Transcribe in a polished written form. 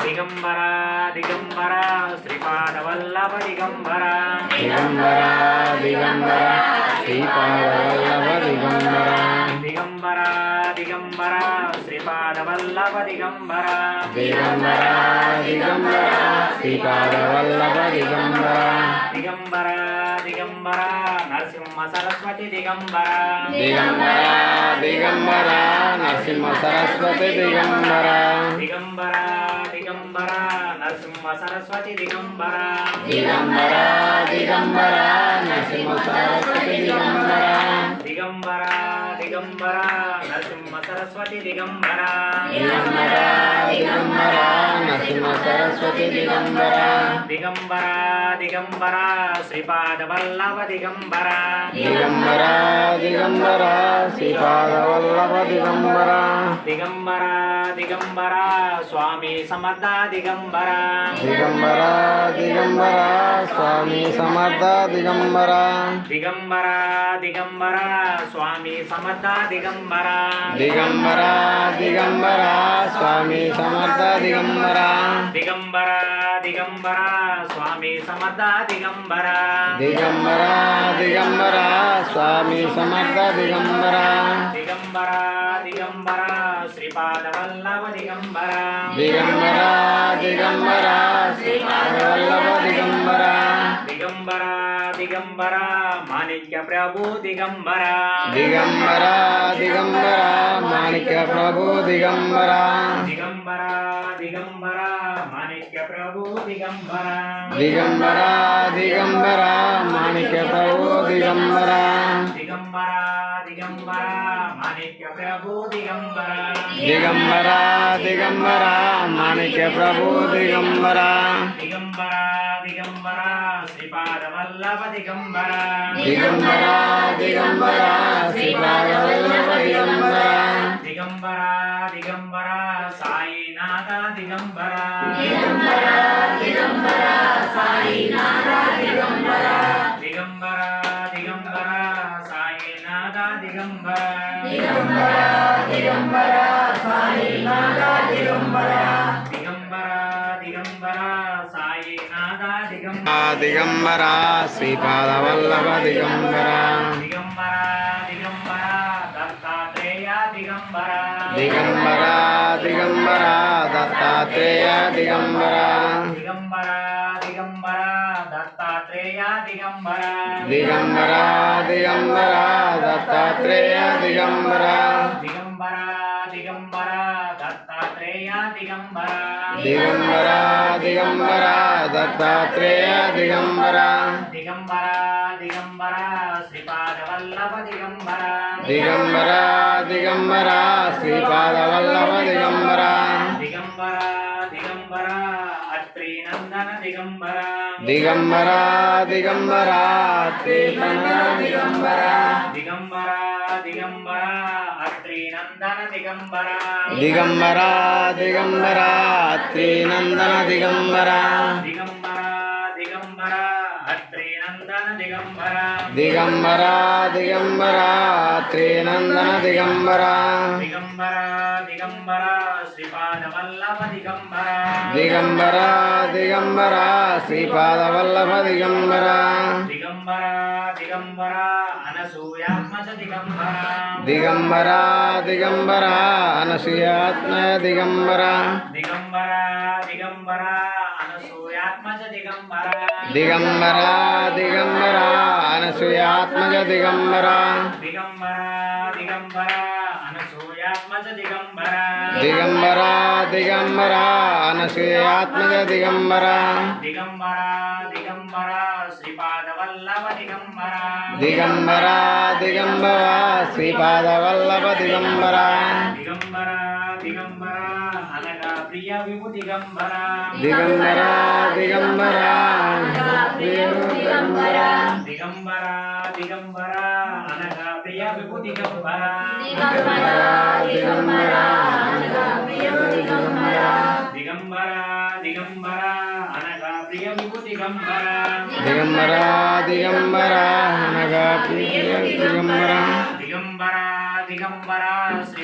दिगंबरा दिगंबरा श्रीपादवल्लभ दिगंबरा दिगंबरा दिगंबरा श्रीपादवल्लभ दिगंबरा दिगंबरा दिगंबरा श्रीपादवल्लभ दिगंबरा दिगंबरा दिगंबरा श्रीपादवल्लभ दिगंबरा दिगंबरा दिगंबरा नरसिंह सरस्वती दिगंबरा दिगंबरा दिगंबरा नरसिंह सरस्वती दिगंबरा दिगंबरा दिगंबरा नरसिंह सरस्वती दिगंबरा दिगंबरा दिगंबरा नरसिंह सरस्वती दिगंबरा दिगंबरा दिगंबरा नरसिंह सरस्वती दिगंबरा दिगंबरा दिगंबरा नरसिंह सरस्वती दिगंबरा दिगंबरा दिगंबरा श्रीपादवल्लभ दिगंबरा दिगंबरा दिगंबरा श्रीपादवल्लभ दिगंबरा दिगंबरा दिगंबरा स्वामी समर्थ दिगंबरा दिगंबरा दिगंबरा स्वामी समर्थ दिगंबरा दिगंबरा दिगंबरा स्वामी समर्थ दिगंबरा दिगंबरा दिगंबरा स्वामी समर्थ दिगंबरा दिगंबरा दिगंबरा स्वामी समर्थ दिगंबरा दिगंबरा दिगंबरा स्वामी समर्थ दिगंबरा दिगंबरा दिगंबरा श्रीपादवल्लभ दिगंबरा दिगंबरा दिगंबरा श्रीपादवल्लभ दिगंबरा दिगंबरा दिगंबरा माणिक्य प्रभु दिगंबरा दिगंबरा दिगंबरा माणिक्य प्रभु दिगंबरा दिगंबरा दिगंबरा माणिक्य प्रभु दिगंबरा दिगंबरा दिगंबरा माणिक्य प्रभु दिगंबरा दिगंबरा दिगंबरा माणिक्य प्रभु दिगंबरा दिगंबरा दिगंबरा माणिक्य प्रभु दिगंबरा दिगंबरा दिगंबरा श्रीपादवल्लभ दिगंबरा दिगंबरा दिगंबरा श्रीपादवल्लभ दिगंबरा दिगंबरा दिगंबरा साईनाथ दिगंबरा दिगंबरा दिगंबरा साईनाथ दिगंबरा दिगंबरा दिगंबरा साईनाथ दिगंबरा दिगंबरा दिगंबरा साईनाथ दिगंबरा दिगंबरा दिगंबरा साईनाथ दिगंबरा दिगंबरा श्रीपादवल्लभ दिगंबरा दिगंबरा दिगंबरा दत्तात्रेय दिगंबरा दिगंबरा दिगंबरा दत्तात्रेय दिगंबरा दिगंबरा दिगंबरा दत्तात्रेय दिगंबरा दिगंबरा दिगंबरा दत्तात्रेय दिगंबरा दिगंबरा दिगंबरा दत्तात्रेय दिगंबरा दिगंबरा दिगंबरा दत्तात्रेय दिगंबरा दिगंबरा दिगंबरा श्रीपादवल्लभ दिगंबरा दिगंबरा दिगंबरा श्रीपादवल्लभ दिगंबरा दिगंबरा दिगंबरा अत्रिनंदन दिगंबरा दिगंबरा दिगंबरा त्रिनंदन दिगंबरा दिगंबरा दिगंबरा अत्रिनंदन दिगंबरा दिगंबरा दिगंबरा त्रिनंदन दिगंबरा दिगंबरा दिगंबरा अत्रिनंदन दिगंबरा दिगंबरा दिगंबरा त्रिनंदन दिगंबरा दिगंबरा दिगंबरा श्रीपादवल्लभ दिगंबरा दिगंबरा दिगंबरा श्रीपादवल्लभ दिगंबरा दिगंबरा दिगंबरा अनसूयात्मज दिगंबरा दिगंबरा दिगंबरा अनसूयात्मज दिगंबरा दिगंबरा दिगंबरा अनसूयात्मज दिगंबरा दिगंबरा दिगंबरा अनसूयात्मज दिगंबरा दिगंबरा दिगंबरा अनसूयात्मज दिगंबरा दिगंबरा दिगंबरा अनसूयात्मज दिगंबरा दिगंबरा दिगंबरा श्रीपादवल्लभ दिगंबरा दिगंबरा दिगंबरा श्रीपादवल्लभ दिगंबरा दिगंबरा दिगंबरा अनगा प्रिय विभु दिगंबरा दिगंबरा दिगंबरा दिगंबरा दिगंबरा दिगंबरा अनगा प्रिय विभु दिगंबरा दिगंबरा दिगंबरा दिगंबरा दिगंबरा दिगंबरा अनगा प्रिय विभु दिगंबरा दिगंबरा दिगंबरा अनगा प्रिय दिगंबरा दिगंबरा दिगंबरा श्री